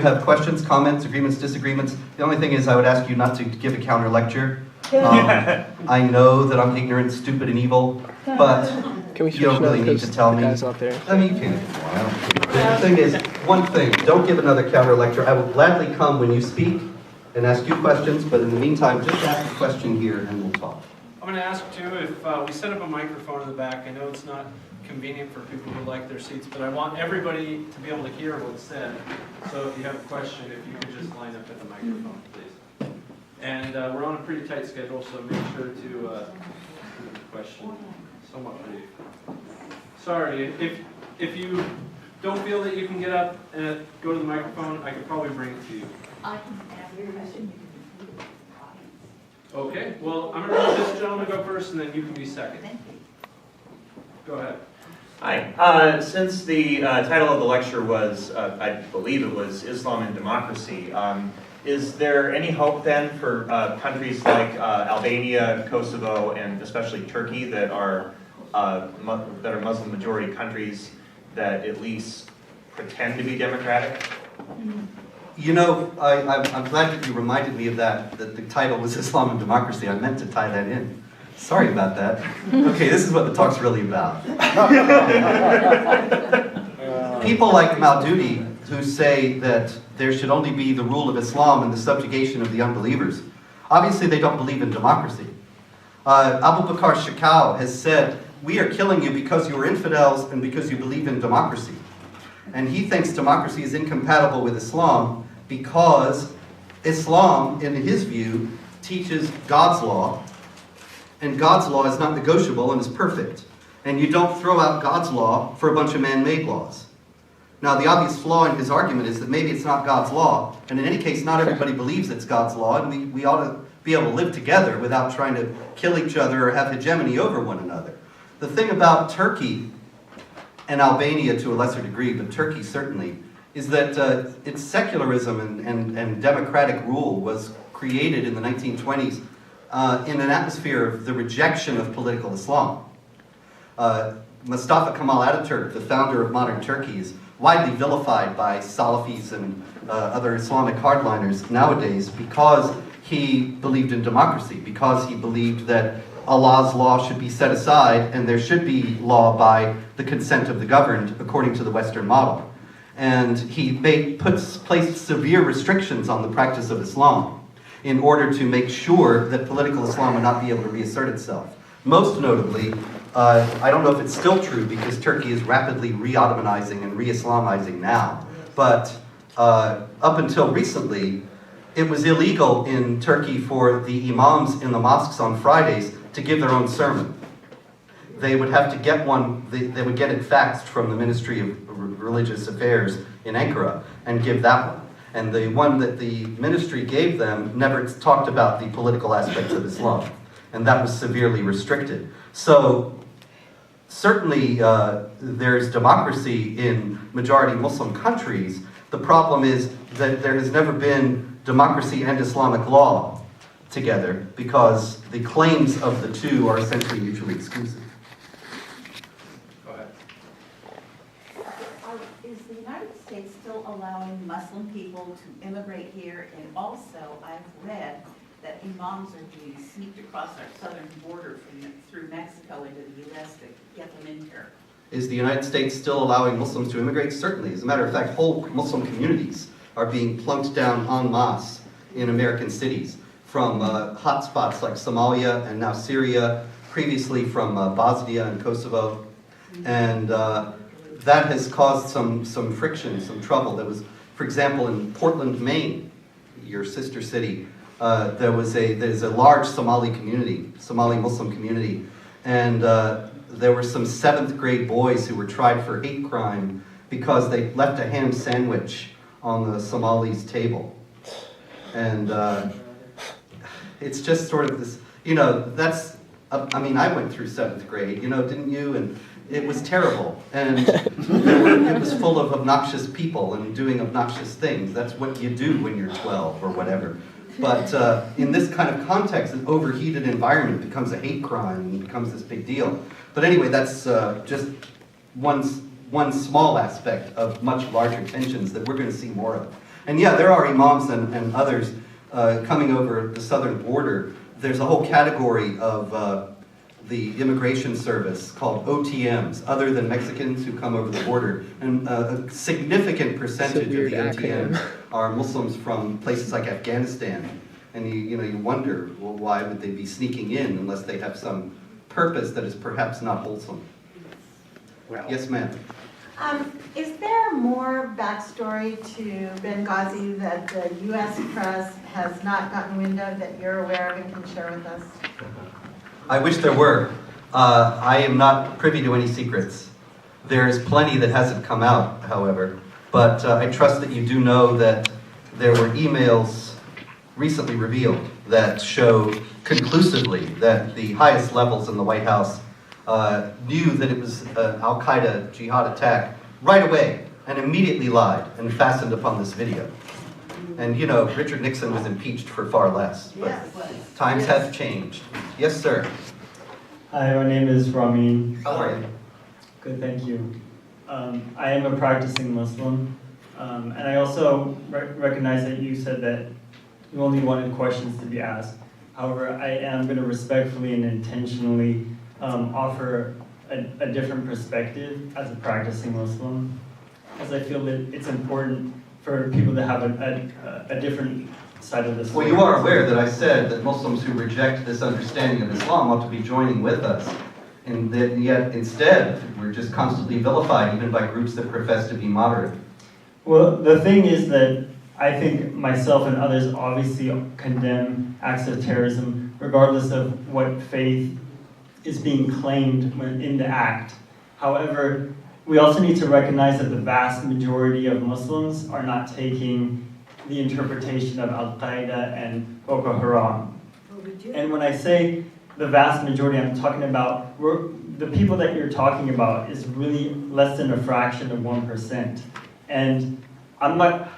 have questions, comments, agreements, disagreements. The only thing is I would ask you not to give a counter lecture. I know that I'm ignorant, stupid, and evil, but Can we you don't really need to tell me. Guys out there. I mean, you can if you want. I don't care. The thing is, one thing, don't give another counter lecture. I will gladly come when you speak and ask you questions, but in the meantime, just ask a question here and we'll talk. I'm going to ask too if we set up a microphone in the back. I know it's not convenient for people who like their seats, but I want everybody to be able to hear what's said. So if you have a question, if you could just line up at the microphone, please. And we're on a pretty tight schedule, so make sure to keep the question somewhat brief. Sorry, if you don't feel that you can get up and go to the microphone, I could probably bring it to you. I can ask your question. Okay, well, I'm going to let this gentleman go first, and then you can be second. Thank you. Go ahead. Hi. Since the title of the lecture was, I believe it was Islam and Democracy, is there any hope then for countries like Albania, Kosovo, and especially Turkey that are Muslim majority countries that at least pretend to be democratic? You know, I'm glad that you reminded me of that the title was Islam and Democracy. I meant to tie that in. Sorry about that. Okay, this is what the talk's really about. People like Maududi, who say that there should only be the rule of Islam and the subjugation of the unbelievers, obviously they don't believe in democracy. Abu Bakr Shekau has said, we are killing you because you are infidels and because you believe in democracy. And he thinks democracy is incompatible with Islam because Islam, in his view, teaches God's law, and God's law is not negotiable and is perfect. And you don't throw out God's law for a bunch of man-made laws. Now, the obvious flaw in his argument is that maybe it's not God's law, and in any case, not everybody believes it's God's law, and we ought to be able to live together without trying to kill each other or have hegemony over one another. The thing about Turkey, and Albania to a lesser degree, but Turkey certainly, is that its secularism and democratic rule was created in the 1920s in an atmosphere of the rejection of political Islam. Mustafa Kemal Ataturk, the founder of modern Turkey, is widely vilified by Salafis and other Islamic hardliners nowadays because he believed in democracy, because he believed that Allah's law should be set aside and there should be law by the consent of the governed according to the Western model. And he placed severe restrictions on the practice of Islam in order to make sure that political Islam would not be able to reassert itself. Most notably, I don't know if it's still true because Turkey is rapidly re-Ottomanizing and re-Islamizing now, but up until recently, it was illegal in Turkey for the imams in the mosques on Fridays to give their own sermon. They would have to get one, they would get it faxed from the Ministry of Religious Affairs in Ankara and give that one. And the one that the ministry gave them never talked about the political aspects of Islam. And that was severely restricted. So certainly there's democracy in majority Muslim countries. The problem is that there has never been democracy and Islamic law together because the claims of the two are essentially mutually exclusive. Go ahead. Is the United States still allowing Muslim people to immigrate here? And also, I've read that imams are being sneaked across our southern border through Mexico into the U.S. to get them in here. Is the United States still allowing Muslims to immigrate? Certainly. As a matter of fact, whole Muslim communities are being plunked down en masse in American cities from hotspots like Somalia and now Syria, previously from Bosnia and Kosovo. And that has caused some friction, some trouble. There was, for example, in Portland, Maine, your sister city, there's a large Somali community, Somali Muslim community, and there were some 7th grade boys who were tried for hate crime because they left a ham sandwich on the Somalis' table. And it's just sort of this, you know, that's, I mean, I went through 7th grade, you know, didn't you? And it was terrible. And it was full of obnoxious people and doing obnoxious things. That's what you do when you're 12 or whatever. But in this kind of context, an overheated environment becomes a hate crime and becomes this big deal. But anyway, that's just one small aspect of much larger tensions that we're going to see more of. And yeah, there are imams and others coming over the southern border. There's a whole category of the immigration service called OTMs, other than Mexicans who come over the border. And a significant percentage of the weird OTMs acronym. are Muslims from places like Afghanistan. And you wonder, well, why would they be sneaking in unless they have some purpose that is perhaps not wholesome? Well, Yes, ma'am. Is there more backstory to Benghazi that the U.S. press has not gotten wind of that you're aware of and can share with us? I wish there were. I am not privy to any secrets. There's plenty that hasn't come out, however. But I trust that you do know that there were emails recently revealed that show conclusively that the highest levels in the White House knew that it was an al-Qaeda jihad attack right away and immediately lied and fastened upon this video. And Richard Nixon was impeached for far less, but Yes. times have changed. Yes, sir. Hi, my name is Ramin. How are you? Good, thank you. I am a practicing Muslim, and I also recognize that you said that you only wanted questions to be asked. However, I am going to respectfully and intentionally offer a different perspective as a practicing Muslim, as I feel that it's important for people to have a different side of this. Well, you are aware that I said that Muslims who reject this understanding of Islam ought to be joining with us. And that yet instead, we're just constantly vilified, even by groups that profess to be moderate. Well, the thing is that I think myself and others obviously condemn acts of terrorism, regardless of what faith is being claimed when in the act. However, we also need to recognize that the vast majority of Muslims are not taking the interpretation of Al-Qaeda and Boko Haram. And when I say the vast majority, I'm talking about the people that you're talking about is really less than a fraction of 1%. And I'm not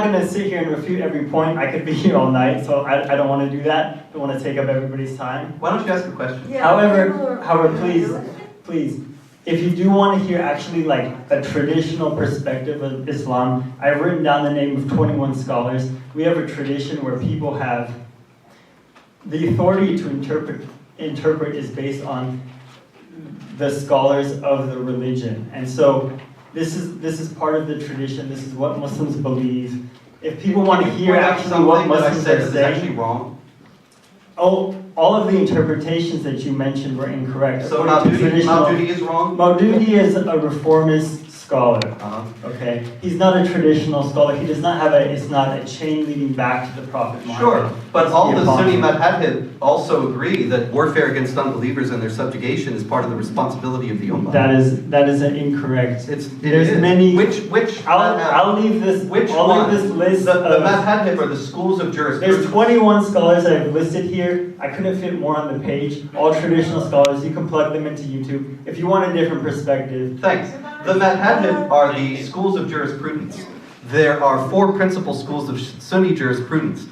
going to sit here and refute every point. I could be here all night, so I don't want to do that. I don't want to take up everybody's time. Why don't you ask a question? However, please, if you do want to hear actually like a traditional perspective of Islam, I've written down the name of 21 scholars. We have a tradition where people have the authority to interpret is based on the scholars of the religion. And so this is part of the tradition. This is what Muslims believe. If people want to hear actually what Muslims that I said are is actually saying, wrong. all of the interpretations that you mentioned were incorrect. So According to Maududi is wrong? Maududi is a reformist scholar. Uh-huh. Okay, he's not a traditional scholar. He does not have it's not a chain leading back to the Prophet Muhammad. Sure, but It's all the the Sunni apostle. madhab also agree that warfare against unbelievers and their subjugation is part of the responsibility of the ummah. That is an incorrect. There's many. Which I'll leave this. Which I'll one? leave this list. The of, madhab are the schools of jurisprudence. There's 21 scholars that I've listed here. I couldn't fit more on the page. All traditional scholars. You can plug them into YouTube if you want a different perspective. Thanks. The madhab are the schools of jurisprudence. There are 4 principal schools of Sunni jurisprudence.